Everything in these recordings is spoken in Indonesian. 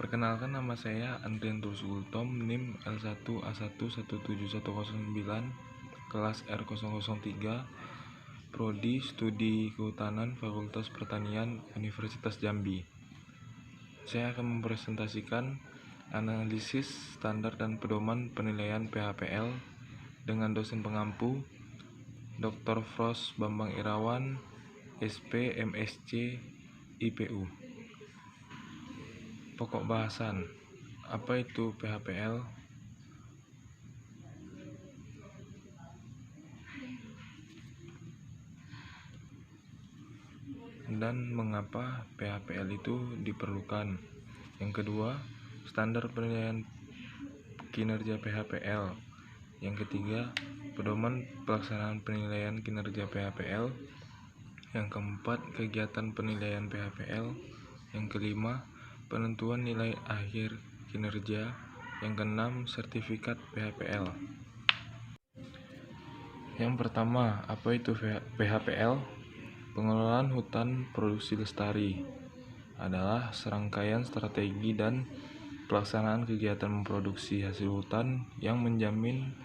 Perkenalkan, nama saya Andrian Tulsugultom, NIM L1A1171009, kelas R003, Prodi Studi Kehutanan, Fakultas Pertanian, Universitas Jambi. Saya akan mempresentasikan analisis standar dan pedoman penilaian PHPL dengan dosen pengampu Dr. Fros Bambang Irawan, SP, MSc, IPU. Pokok bahasan, apa itu PHPL? Dan mengapa PHPL itu diperlukan? Yang kedua, standar penilaian kinerja PHPL. Yang ketiga, pedoman pelaksanaan penilaian kinerja PHPL. Yang keempat, kegiatan penilaian PHPL. Yang kelima, penentuan nilai akhir kinerja. Yang keenam, sertifikat PHPL. Yang pertama, apa itu PHPL? Pengelolaan hutan produksi lestari adalah serangkaian strategi dan pelaksanaan kegiatan memproduksi hasil hutan yang menjamin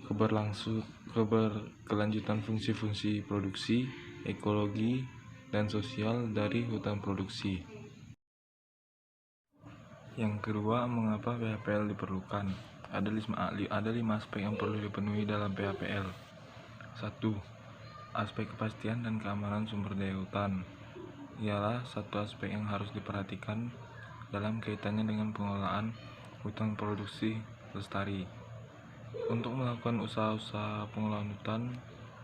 keberkelanjutan fungsi-fungsi produksi, ekologi, dan sosial dari hutan produksi. Yang kedua, mengapa PHPL diperlukan? Ada lima aspek yang perlu dipenuhi dalam PHPL. 1. Aspek kepastian dan keamanan sumber daya hutan ialah satu aspek yang harus diperhatikan dalam kaitannya dengan pengelolaan hutan produksi lestari. Untuk melakukan usaha-usaha pengelolaan hutan,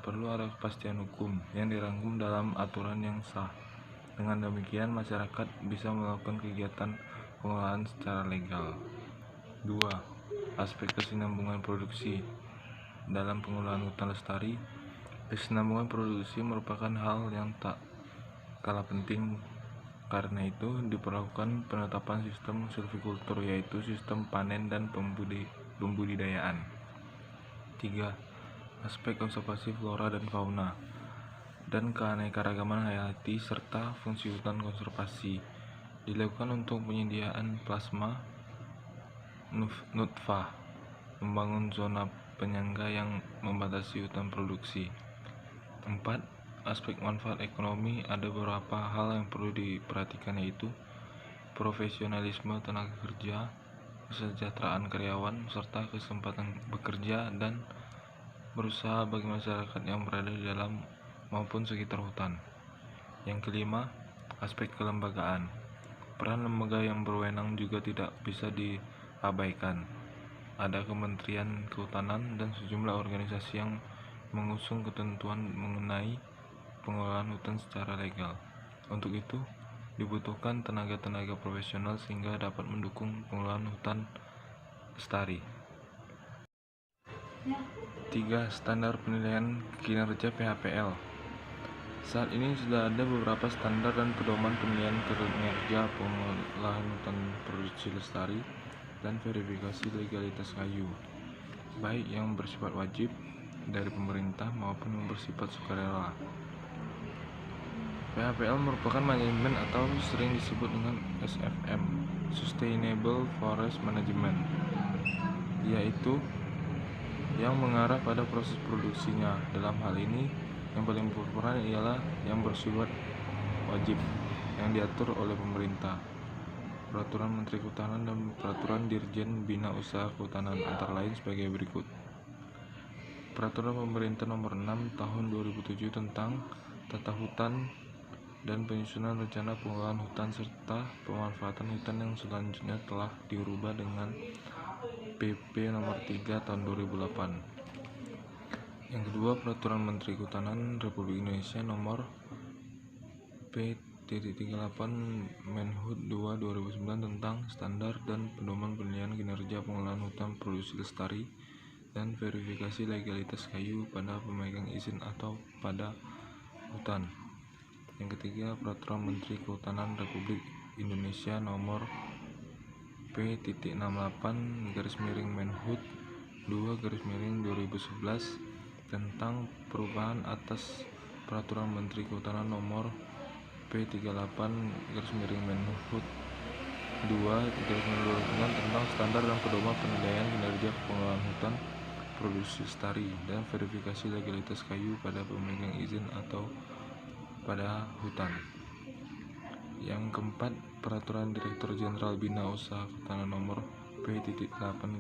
perlu ada kepastian hukum yang dirangkum dalam aturan yang sah. Dengan demikian, masyarakat bisa melakukan kegiatan pengelolaan secara legal. 2. Aspek kesinambungan produksi. Dalam pengelolaan hutan lestari, kesinambungan produksi merupakan hal yang tak kalah penting. Karena itu, diperlakukan penetapan sistem silvikultur, yaitu sistem panen dan pembudidayaan. 3. Aspek konservasi flora dan fauna dan keanekaragaman hayati serta fungsi hutan konservasi dilakukan untuk penyediaan plasma nutfah, membangun zona penyangga yang membatasi hutan produksi. 4. Aspek manfaat ekonomi. Ada beberapa hal yang perlu diperhatikan, yaitu profesionalisme tenaga kerja, kesejahteraan karyawan, serta kesempatan bekerja dan berusaha bagi masyarakat yang berada di dalam maupun sekitar hutan. Yang kelima, aspek kelembagaan. Peran lembaga yang berwenang juga tidak bisa diabaikan. Ada Kementerian Kehutanan dan sejumlah organisasi yang mengusung ketentuan mengenai pengelolaan hutan secara legal. Untuk itu, dibutuhkan tenaga-tenaga profesional sehingga dapat mendukung pengelolaan hutan lestari. 3. Standar penilaian kinerja PHPL. Saat ini sudah ada beberapa standar dan pedoman penilaian kinerja pengelolaan hutan produksi lestari dan verifikasi legalitas kayu, baik yang bersifat wajib dari pemerintah maupun yang bersifat sukarela. PHPL merupakan manajemen atau sering disebut dengan SFM, Sustainable Forest Management, yaitu yang mengarah pada proses produksinya. Dalam hal ini, yang paling berperan ialah yang bersifat wajib yang diatur oleh pemerintah, Peraturan Menteri Kehutanan dan Peraturan Dirjen Bina Usaha Kehutanan, antara lain sebagai berikut. Peraturan Pemerintah Nomor 6 Tahun 2007 tentang Tata Hutan dan Penyusunan Rencana Pengelolaan Hutan serta Pemanfaatan Hutan yang selanjutnya telah dirubah dengan PP Nomor 3 Tahun 2008. Yang kedua, Peraturan Menteri Kehutanan Republik Indonesia Nomor P-38 Menhub 2 2009 tentang Standar dan Pedoman Penilaian Kinerja Pengelolaan Hutan Produksi Lestari dan verifikasi legalitas kayu pada pemegang izin atau pada hutan. Yang ketiga, Peraturan Menteri Kehutanan Republik Indonesia Nomor P-68 Menhub 2 2011 tentang perubahan atas Peraturan Menteri Kehutanan Nomor P-38 Menhub 2/2009 tentang standar dan pedoman penilaian kinerja pengelolaan hutan produksi lestari dan verifikasi legalitas kayu pada pemegang izin atau pada hutan. Yang keempat, Peraturan Direktur Jenderal Bina Usaha Kehutanan Nomor P.8/6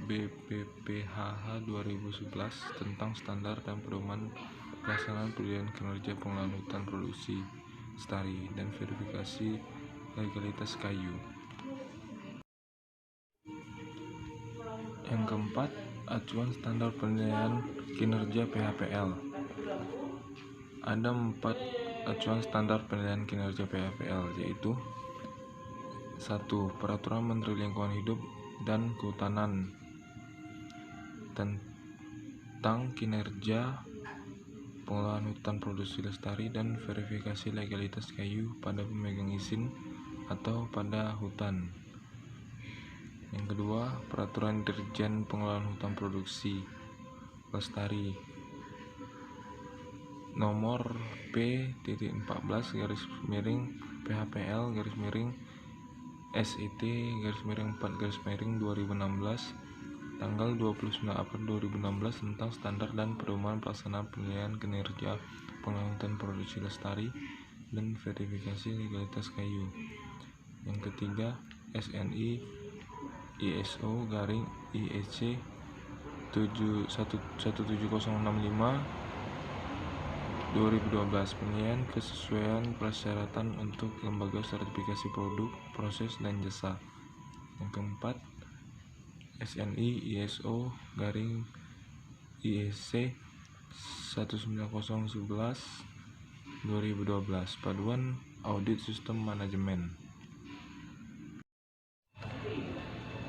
BPPHH 2011 tentang standar dan pedoman pelaksanaan penilaian kinerja pengelolaan hutan produksi lestari dan verifikasi legalitas kayu. Yang keempat, Acuan Standar Penilaian Kinerja PHPL. Ada 4 acuan standar penilaian kinerja PHPL, yaitu 1. Peraturan Menteri Lingkungan Hidup dan Kehutanan tentang kinerja pengelolaan hutan produksi lestari dan verifikasi legalitas kayu pada pemegang izin atau pada hutan. Yang kedua, Peraturan Dirjen Pengelolaan Hutan Produksi Lestari Nomor P.PHPL/SIT/4/2016 tanggal 29 April 2016 tentang standar dan pedoman pelaksanaan penilaian kinerja pengelolaan hutan produksi lestari dan verifikasi legalitas kayu. Yang ketiga, SNI ISO/IEC 17065/2012 penilaian kesesuaian persyaratan untuk lembaga sertifikasi produk, proses, dan jasa. Yang keempat, SNI ISO/IEC 19011/2012 Paduan Audit Sistem Manajemen.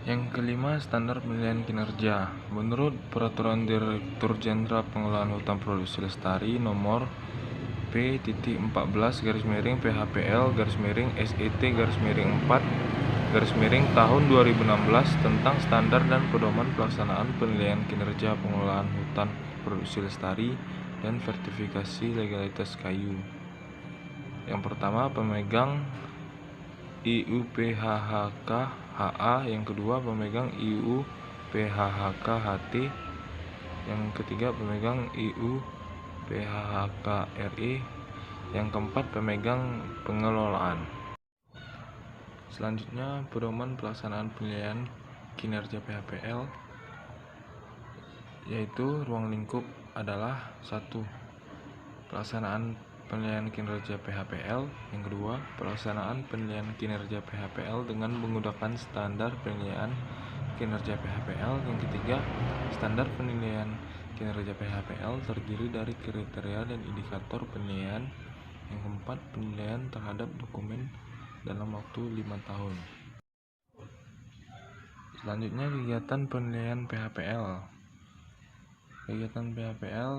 Yang kelima, Standar Penilaian Kinerja. Menurut Peraturan Direktur Jenderal Pengelolaan Hutan Produksi Lestari Nomor P.14/PHPL/SIT/4/tahun 2016 tentang standar dan pedoman pelaksanaan penilaian kinerja pengelolaan hutan produksi lestari dan sertifikasi legalitas kayu. Yang pertama, pemegang IUPHHK-HA, yang kedua pemegang IUPHHK-HT, yang ketiga pemegang IUPHHK-RE, yang keempat pemegang pengelolaan. Selanjutnya, pedoman pelaksanaan penilaian kinerja PHPL, yaitu ruang lingkup adalah 1. Pelaksanaan penilaian kinerja PHPL. Yang kedua, pelaksanaan penilaian kinerja PHPL dengan menggunakan standar penilaian kinerja PHPL. Yang ketiga, standar penilaian kinerja PHPL terdiri dari kriteria dan indikator penilaian. Yang keempat, penilaian terhadap dokumen dalam waktu 5 tahun. Selanjutnya, kegiatan penilaian PHPL. Kegiatan PHPL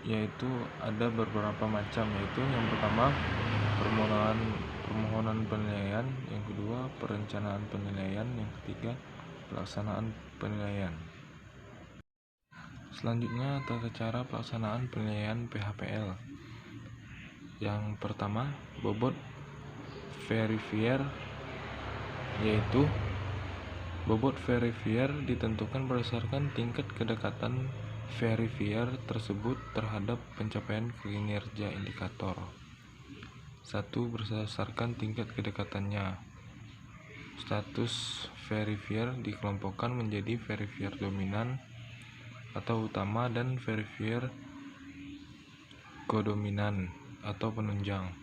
yaitu ada beberapa macam, yaitu yang pertama permohonan penilaian, yang kedua perencanaan penilaian, yang ketiga pelaksanaan penilaian. Selanjutnya, tata cara pelaksanaan penilaian PHPL. Yang pertama, bobot verifier, yaitu bobot verifier ditentukan berdasarkan tingkat kedekatan verifier tersebut terhadap pencapaian kinerja indikator. 1. Berdasarkan tingkat kedekatannya. Status verifier dikelompokkan menjadi verifier dominan atau utama dan verifier kodominan atau penunjang.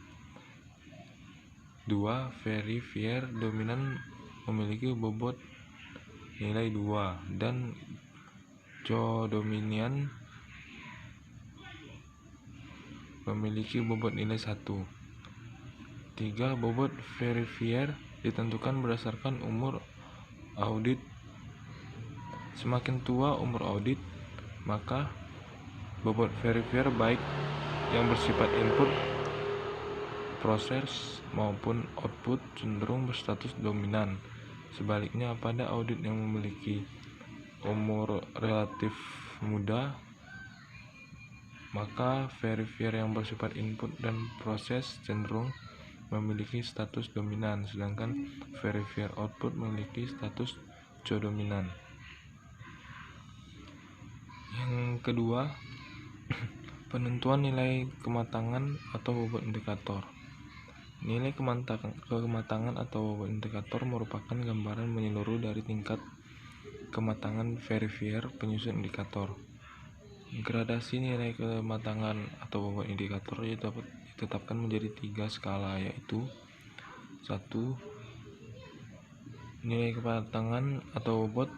2. Verifier dominan memiliki bobot nilai 2 dan codominian memiliki bobot nilai 1. 3. Bobot verifier ditentukan berdasarkan umur audit. Semakin tua umur audit, maka bobot verifier baik yang bersifat input, proses, maupun output cenderung berstatus dominan. Sebaliknya, pada audit yang memiliki umur relatif muda, maka verifier yang bersifat input dan proses cenderung memiliki status dominan, sedangkan verifier output memiliki status codominan. Yang kedua, penentuan nilai kematangan atau bobot indikator. Nilai kematangan atau bobot indikator merupakan gambaran menyeluruh dari tingkat kematangan verifier penyusun indikator. Gradasi nilai kematangan atau bobot indikator ditetapkan menjadi 3 skala, yaitu 1. Nilai kematangan atau bobot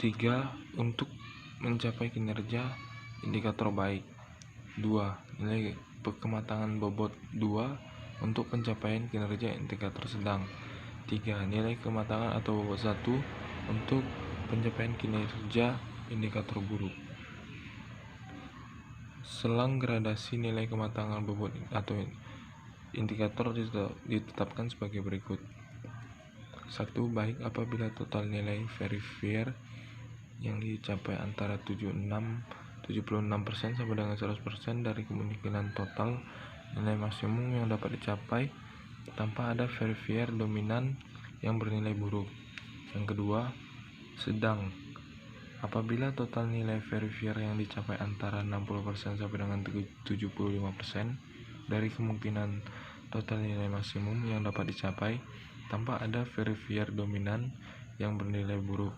3 untuk mencapai kinerja indikator baik. 2. Nilai kematangan bobot 2 untuk pencapaian kinerja indikator sedang. 3. Nilai kematangan atau bobot 1 untuk pencapaian kinerja indikator buruk. Selang gradasi nilai kematangan bobot atau indikator ditetapkan sebagai berikut. 1. Baik apabila total nilai verifier yang dicapai antara 76% sampai dengan 100% dari kemungkinan total nilai maksimum yang dapat dicapai tanpa ada verifier dominan yang bernilai buruk. Yang kedua, sedang apabila total nilai verifier yang dicapai antara 60% sampai dengan 75% dari kemungkinan total nilai maksimum yang dapat dicapai tanpa ada verifier dominan yang bernilai buruk.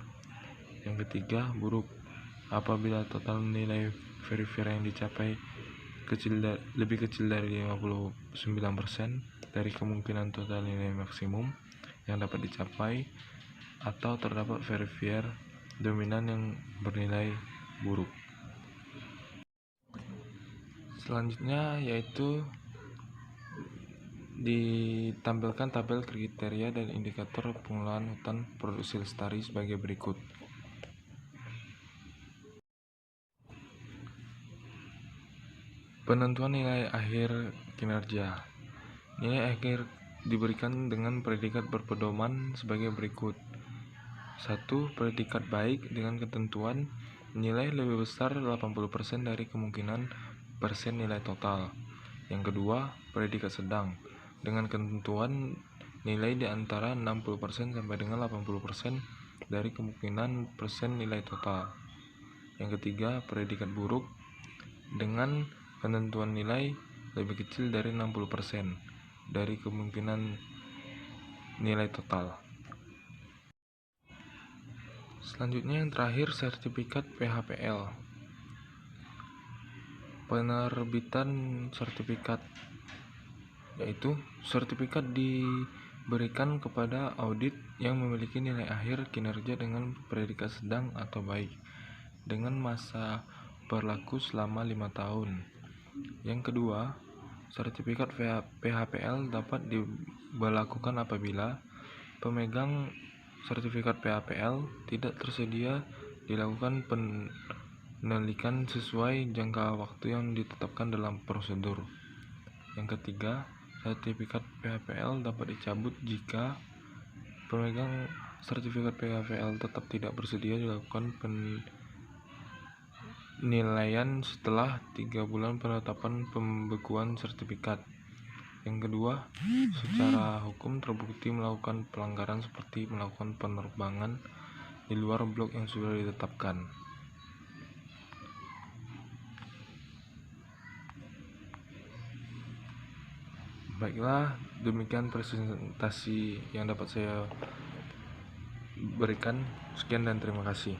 Yang ketiga, buruk apabila total nilai verifier yang dicapai lebih kecil dari 59% dari kemungkinan total nilai maksimum yang dapat dicapai atau terdapat verifier dominan yang bernilai buruk. Selanjutnya yaitu ditampilkan tabel kriteria dan indikator pengelolaan hutan produksi lestari sebagai berikut. Penentuan nilai akhir kinerja. Nilai akhir diberikan dengan predikat berpedoman sebagai berikut. 1. Predikat baik dengan ketentuan nilai lebih besar 80% dari kemungkinan persen nilai total. Yang kedua, predikat sedang dengan ketentuan nilai di antara 60% sampai dengan 80% dari kemungkinan persen nilai total. Yang ketiga, predikat buruk dengan ketentuan nilai lebih kecil dari 60% dari kemungkinan nilai total. Selanjutnya yang terakhir, sertifikat PHPL. Penerbitan sertifikat yaitu sertifikat diberikan kepada audit yang memiliki nilai akhir kinerja dengan predikat sedang atau baik dengan masa berlaku selama 5 tahun. Yang kedua, sertifikat PHPL dapat diberlakukan apabila pemegang sertifikat PHPL tidak tersedia dilakukan penelitian sesuai jangka waktu yang ditetapkan dalam prosedur. Yang ketiga, sertifikat PHPL dapat dicabut jika pemegang sertifikat PHPL tetap tidak bersedia dilakukan penilaian setelah 3 bulan penetapan pembekuan sertifikat. Yang kedua, secara hukum terbukti melakukan pelanggaran seperti melakukan penerbangan di luar blok yang sudah ditetapkan. Baiklah, demikian presentasi yang dapat saya berikan. Sekian dan terima kasih.